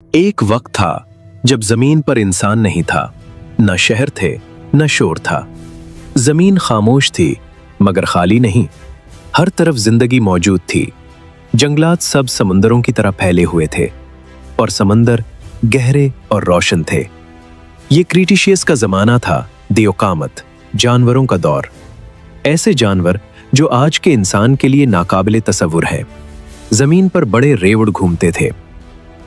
एक वक्त था जब जमीन पर इंसान नहीं था, न शहर थे न शोर था। जमीन खामोश थी मगर खाली नहीं, हर तरफ जिंदगी मौजूद थी। जंगलात सब समुंदरों की तरह फैले हुए थे और समंदर गहरे और रोशन थे। ये क्रीटिशियस का जमाना था, दियोकामत, जानवरों का दौर। ऐसे जानवर जो आज के इंसान के लिए नाकाबिले तसव्वुर है। जमीन पर बड़े रेवड़ घूमते थे।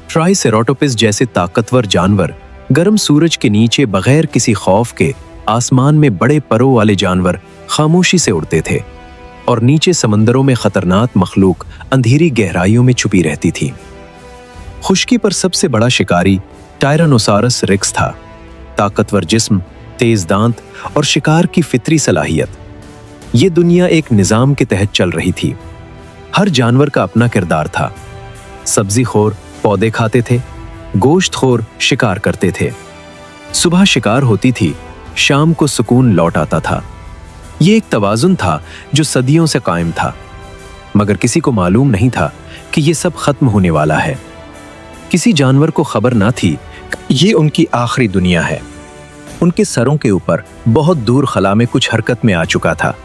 ट्राइसेरोटोपिस जैसे ताकतवर जानवर गर्म सूरज के नीचे बगैर किसी खौफ के आसमान में बड़े परों वाले जानवर खामोशी से उड़ते थे और नीचे समंदरों में खतरनाक मखलूक अंधेरी गहराइयों में छुपी रहती थी। खुश्की पर सबसे बड़ा शिकारी टायरानोसारस रिक्स था। ताकतवर जिस्म, तेज दांत और शिकार की फितरी सलाहियत। ये दुनिया एक निजाम के तहत चल रही थी। हर जानवर का अपना किरदार था। सब्जीखोर पौधे खाते थे, गोश्तखोर शिकार करते थे। सुबह शिकार होती थी, शाम को सुकून लौट आता था। ये एक तवाजुन था जो सदियों से कायम था, मगर किसी को मालूम नहीं था कि ये सब खत्म होने वाला है। किसी जानवर को खबर ना थी ये उनकी आखिरी दुनिया है। उनके सरों के ऊपर बहुत दूर खला में कुछ हरकत में आ चुका था।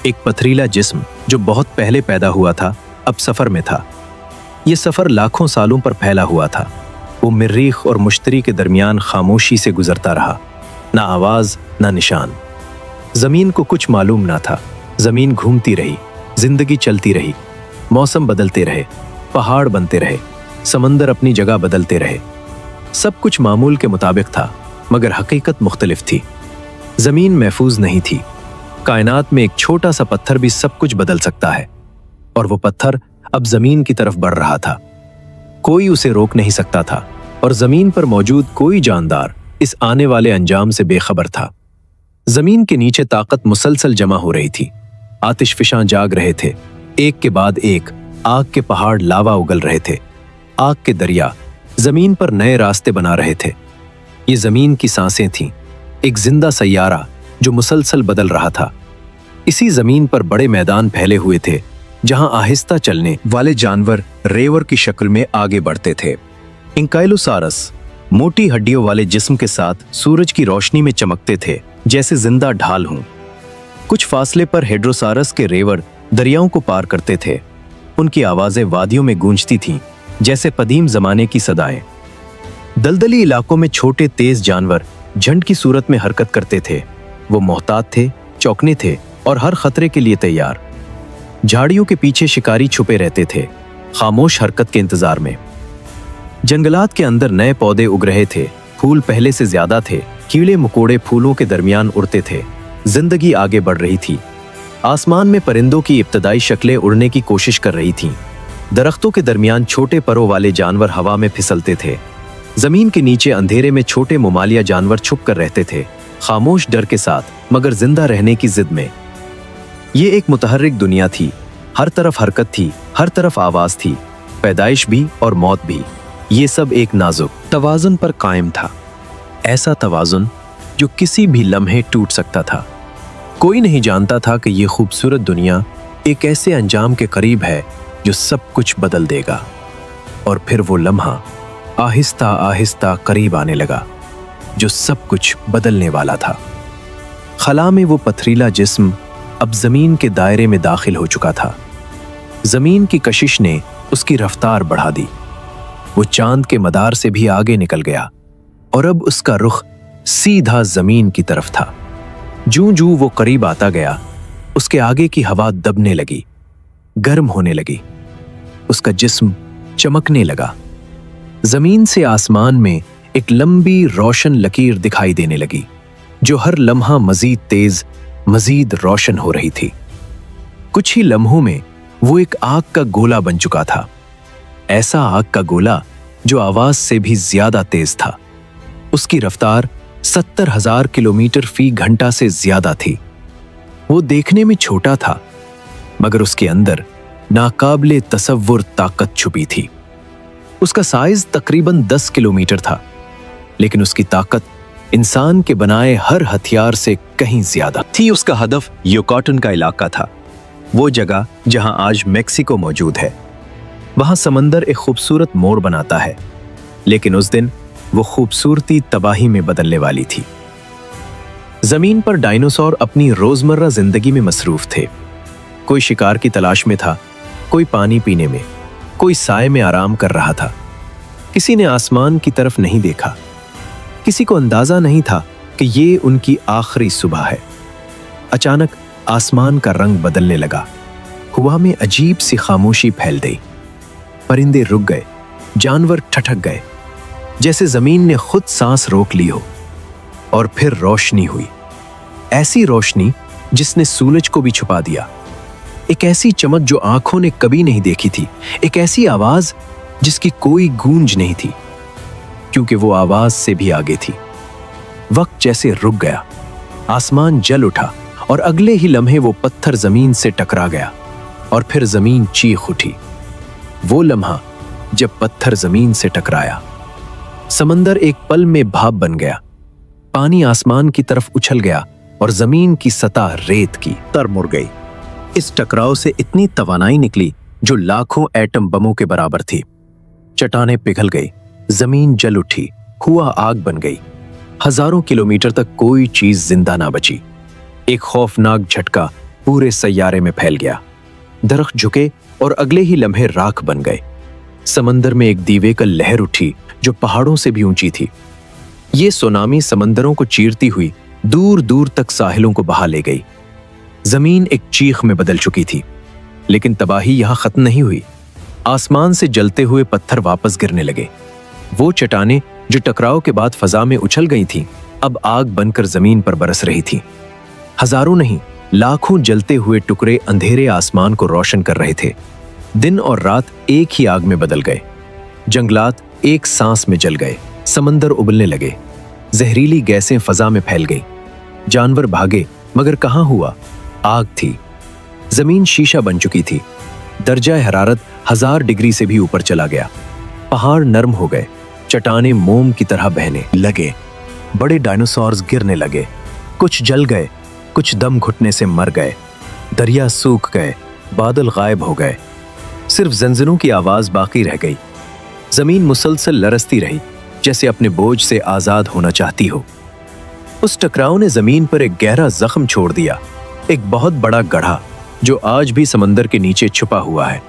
एक पथरीला जिस्म जो बहुत पहले पैदा हुआ था, अब सफर में था। ये सफर लाखों सालों पर फैला हुआ था। वो मरीख और मुश्तरी के दरमियान खामोशी से गुजरता रहा, ना आवाज ना निशान। जमीन को कुछ मालूम ना था। जमीन घूमती रही, जिंदगी चलती रही, मौसम बदलते रहे, पहाड़ बनते रहे, समंदर अपनी जगह बदलते रहे। सब कुछ मामूल के मुताबिक था, मगर हकीकत मुख्तलिफ थी। जमीन महफूज नहीं थी। कायनात में एक छोटा सा पत्थर भी सब कुछ बदल सकता है, और वो पत्थर अब जमीन की तरफ बढ़ रहा था। कोई उसे रोक नहीं सकता था, और जमीन पर मौजूद कोई जानदार इस आने वाले अंजाम से बेखबर था। जमीन के नीचे ताकत मुसलसल जमा हो रही थी। आतिशफिशां जाग रहे थे, एक के बाद एक। आग के पहाड़ लावा उगल रहे थे। आग के दरिया जमीन पर नए रास्ते बना रहे थे। ये जमीन की सांसें थीं, एक जिंदा सैयारा जो मुसलसल बदल रहा था। इसी जमीन पर बड़े मैदान फैले हुए थे, जहां आहिस्ता चलने वाले जानवर रेवर की शक्ल में आगे बढ़ते थे। इंकाइलोसारस मोटी हड्डियों वाले जिस्म के साथ सूरज की रोशनी में चमकते थे, जैसे जिंदा ढाल हों। कुछ फासले पर हेड्रोसारस के रेवर दरियाओं को पार करते थे। उनकी आवाजें वादियों में गूंजती थीं, जैसे कदीम जमाने की सदाएं। दलदली इलाकों में छोटे तेज जानवर झंड की सूरत में हरकत करते थे। वो मोहतात थे, चौकने थे और हर खतरे के लिए तैयार। झाड़ियों के पीछे शिकारी छुपे रहते थे, खामोश हरकत के इंतजार में। जंगलात के अंदर नए पौधे उग रहे थे, फूल पहले से ज्यादा थे। कीड़े मकोड़े फूलों के दरमियान उड़ते थे। जिंदगी आगे बढ़ रही थी। आसमान में परिंदों की इब्तदाई शक्लें उड़ने की कोशिश कर रही थीं। दरख्तों के दरमियान छोटे परों वाले जानवर हवा में फिसलते थे। जमीन के नीचे अंधेरे में छोटे मुमालिया जानवर छुप कर रहते थे, खामोश डर के साथ, मगर जिंदा रहने की जिद में। ये एक मुतहर्रिक दुनिया थी। हर तरफ हरकत थी, हर तरफ आवाज थी, पैदाइश भी और मौत भी। ये सब एक नाजुक तवाज़ुन पर कायम था। ऐसा तवाज़ुन जो किसी भी लम्हे टूट सकता था। कोई नहीं जानता था कि ये खूबसूरत दुनिया एक ऐसे अंजाम के करीब है जो सब कुछ बदल देगा। और फिर वो लम्हा आहिस्ता आहिस्ता करीब आने लगा, जो सब कुछ बदलने वाला था। खला में वो पथरीला जिस्म अब जमीन के दायरे में दाखिल हो चुका था। जमीन की कशिश ने उसकी रफ्तार बढ़ा दी। वो चांद के मदार से भी आगे निकल गया, और अब उसका रुख सीधा जमीन की तरफ था। जूं जूं वो करीब आता गया, उसके आगे की हवा दबने लगी, गर्म होने लगी। उसका जिस्म चमकने लगा। जमीन से आसमान में एक लंबी रोशन लकीर दिखाई देने लगी, जो हर लम्हा मजीद तेज, मजीद रोशन हो रही थी। कुछ ही लम्हों में वो एक आग का गोला बन चुका था। ऐसा आग का गोला जो आवाज से भी ज्यादा तेज था। उसकी रफ्तार 70,000 किलोमीटर फी घंटा से ज्यादा थी। वो देखने में छोटा था, मगर उसके अंदर नाकाबिले तसव्वुर ताकत छुपी थी। उसका साइज तकरीबन 10 किलोमीटर था, लेकिन उसकी ताकत इंसान के बनाए हर हथियार से कहीं ज्यादा थी। उसका हदफ युकाटन का इलाका था, वो जगह जहां आज मेक्सिको मौजूद है। वहां समंदर एक खूबसूरत मोड़ बनाता है। लेकिन उस दिन वो खूबसूरती तबाही में बदलने वाली थी। जमीन पर डायनासोर अपनी रोजमर्रा जिंदगी में मसरूफ थे। कोई शिकार की तलाश में था, कोई पानी पीने में, कोई साए में आराम कर रहा था। किसी ने आसमान की तरफ नहीं देखा। किसी को अंदाजा नहीं था कि ये उनकी आखिरी सुबह है। अचानक आसमान का रंग बदलने लगा। हवा में अजीब सी खामोशी फैल गई। परिंदे रुक गए, जानवर ठठक गए, जैसे जमीन ने खुद सांस रोक ली हो। और फिर रोशनी हुई, ऐसी रोशनी जिसने सूरज को भी छुपा दिया। एक ऐसी चमक जो आंखों ने कभी नहीं देखी थी। एक ऐसी आवाज जिसकी कोई गूंज नहीं थी, क्योंकि वो आवाज से भी आगे थी। वक्त जैसे रुक गया, आसमान जल उठा और अगले ही लम्हे वो पत्थर जमीन से टकरा गया और फिर जमीन चीख उठी। वो लम्हा जब पत्थर जमीन से टकराया, समंदर एक पल में भाप बन गया। पानी आसमान की तरफ उछल गया और जमीन की सतह रेत की तरमुर गई। इस टकराव से इतनी तवानाई निकली जो लाखों एटम बमों के बराबर थी। चट्टानें पिघल गई, जमीन जल उठी, हुआ आग बन गई। हजारों किलोमीटर तक कोई चीज जिंदा ना बची। एक खौफनाक झटका पूरे सैयारे में फैल गया। दरख्त झुके और अगले ही लम्हे राख बन गए। समंदर में एक दीवेकल लहर उठी जो पहाड़ों से भी ऊंची थी। ये सुनामी समंदरों को चीरती हुई दूर दूर तक साहिलों को बहा ले गई। जमीन एक चीख में बदल चुकी थी, लेकिन तबाही यहां खत्म नहीं हुई। आसमान से जलते हुए पत्थर वापस गिरने लगे। वो चट्टानें जो टकराव के बाद फजा में उछल गई थीं, अब आग बनकर जमीन पर बरस रही थीं। हजारों नहीं, लाखों जलते हुए टुकड़े अंधेरे आसमान को रोशन कर रहे थे। दिन और रात एक ही आग में बदल गए। जंगलात एक सांस में जल गए, समंदर उबलने लगे, जहरीली गैसें फजा में फैल गई। जानवर भागे, मगर कहां हुआ? आग थी। जमीन शीशा बन चुकी थी। दर्जा हरारत 1000 डिग्री से भी ऊपर चला गया। पहाड़ नरम हो गए, चट्टानें मोम की तरह बहने लगे। बड़े डायनासोर्स गिरने लगे। कुछ जल गए, कुछ दम घुटने से मर गए। दरिया सूख गए, बादल गायब हो गए। सिर्फ जंजीरों की आवाज बाकी रह गई। जमीन मुसलसल लरसती रही, जैसे अपने बोझ से आजाद होना चाहती हो। उस टकराव ने जमीन पर एक गहरा जख्म छोड़ दिया, एक बहुत बड़ा गड्ढा जो आज भी समंदर के नीचे छुपा हुआ है।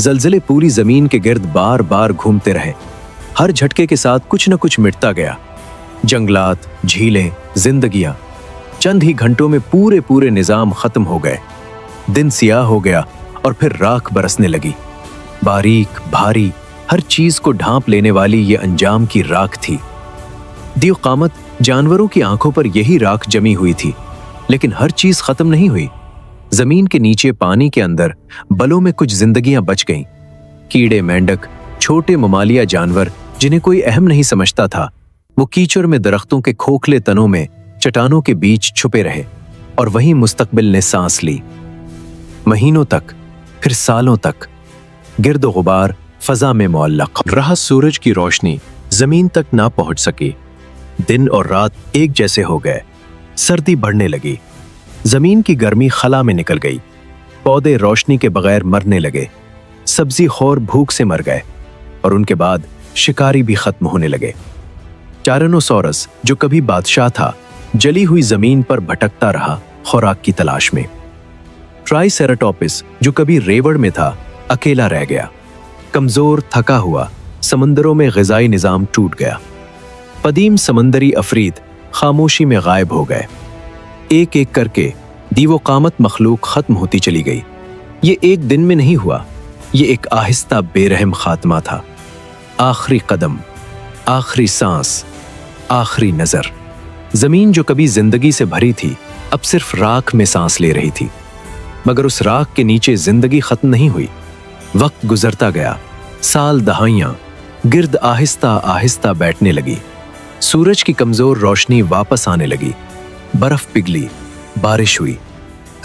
जलजले पूरी जमीन के गिर्द बार बार घूमते रहे। हर झटके के साथ कुछ न कुछ मिटता गया। जंगलात, झीलें, जिंदगियां। चंद ही घंटों में पूरे पूरे निजाम खत्म हो गए। दिन सियाह हो गया और फिर राख बरसने लगी। बारीक, भारी, हर चीज को ढांप लेने वाली ये अंजाम की राख थी। दियो कामत जानवरों की आंखों पर यही राख जमी हुई थी, लेकिन हर चीज खत्म नहीं हुई। जमीन के नीचे पानी के अंदर बलों में कुछ जिंदगियां बच गईं। कीड़े, मेंढक, छोटे ममालिया जानवर जिन्हें कोई अहम नहीं समझता था, वो कीचड़ में दरख्तों के खोखले तनों में चट्टानों के बीच छुपे रहे और वहीं मुस्तकबिल ने सांस ली। महीनों तक, फिर सालों तक गिर्द गुबार फजा में मुअल्लक रहा। सूरज की रोशनी जमीन तक ना पहुंच सकी। दिन और रात एक जैसे हो गए। सर्दी बढ़ने लगी। जमीन की गर्मी खला में निकल गई। पौधे रोशनी के बगैर मरने लगे। सब्जी खौर भूख से मर गए और उनके बाद शिकारी भी खत्म होने लगे। टायरानोसोरस जो कभी बादशाह था, जली हुई जमीन पर भटकता रहा खुराक की तलाश में। ट्राइसेराटोपिस जो कभी रेवड़ में था, अकेला रह गया। कमजोर, थका हुआ, समंदरों में ग़िज़ाई निज़ाम टूट गया। कदीम समंदरी अफरीद खामोशी में गायब हो गए। एक एक करके दीवो कामत मखलूक खत्म होती चली गई। ये एक दिन में नहीं हुआ, ये एक आहिस्ता बेरहम खात्मा था। आखिरी कदम, आखिरी सांस, आखिरी नजर। जमीन जो कभी जिंदगी से भरी थी, अब सिर्फ राख में सांस ले रही थी। मगर उस राख के नीचे जिंदगी खत्म नहीं हुई। वक्त गुजरता गया, साल दहाइयां, गिर्द आहिस्ता आहिस्ता बैठने लगी। सूरज की कमजोर रोशनी वापस आने लगी। बर्फ पिघली, बारिश हुई।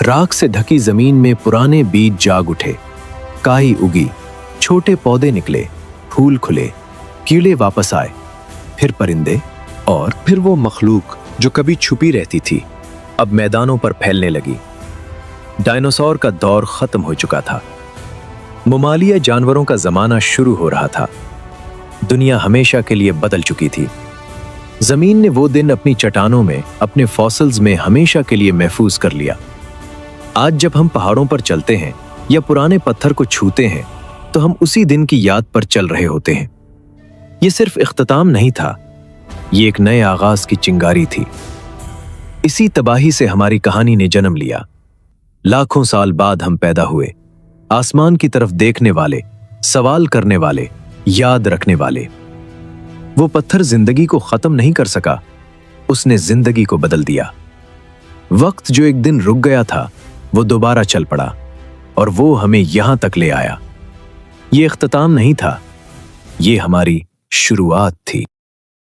राख से ढकी जमीन में पुराने बीज जाग उठे। काई उगी, छोटे पौधे निकले, फूल खुले, कीड़े वापस आए, फिर परिंदे, और फिर वो मखलूक जो कभी छुपी रहती थी, अब मैदानों पर फैलने लगी। डायनासोर का दौर खत्म हो चुका था। ममालिया जानवरों का जमाना शुरू हो रहा था। दुनिया हमेशा के लिए बदल चुकी थी। जमीन ने वो दिन अपनी चट्टानों में, अपने फॉसिल्स में हमेशा के लिए महफूज कर लिया। आज जब हम पहाड़ों पर चलते हैं या पुराने पत्थर को छूते हैं तो हम उसी दिन की याद पर चल रहे होते हैं। ये सिर्फ इख्तिताम नहीं था, ये एक नए आगाज की चिंगारी थी। इसी तबाही से हमारी कहानी ने जन्म लिया। लाखों साल बाद हम पैदा हुए, आसमान की तरफ देखने वाले, सवाल करने वाले, याद रखने वाले। वो पत्थर जिंदगी को खत्म नहीं कर सका, उसने जिंदगी को बदल दिया। वक्त जो एक दिन रुक गया था वो दोबारा चल पड़ा और वो हमें यहां तक ले आया। ये इख्तिताम नहीं था, ये हमारी शुरुआत थी।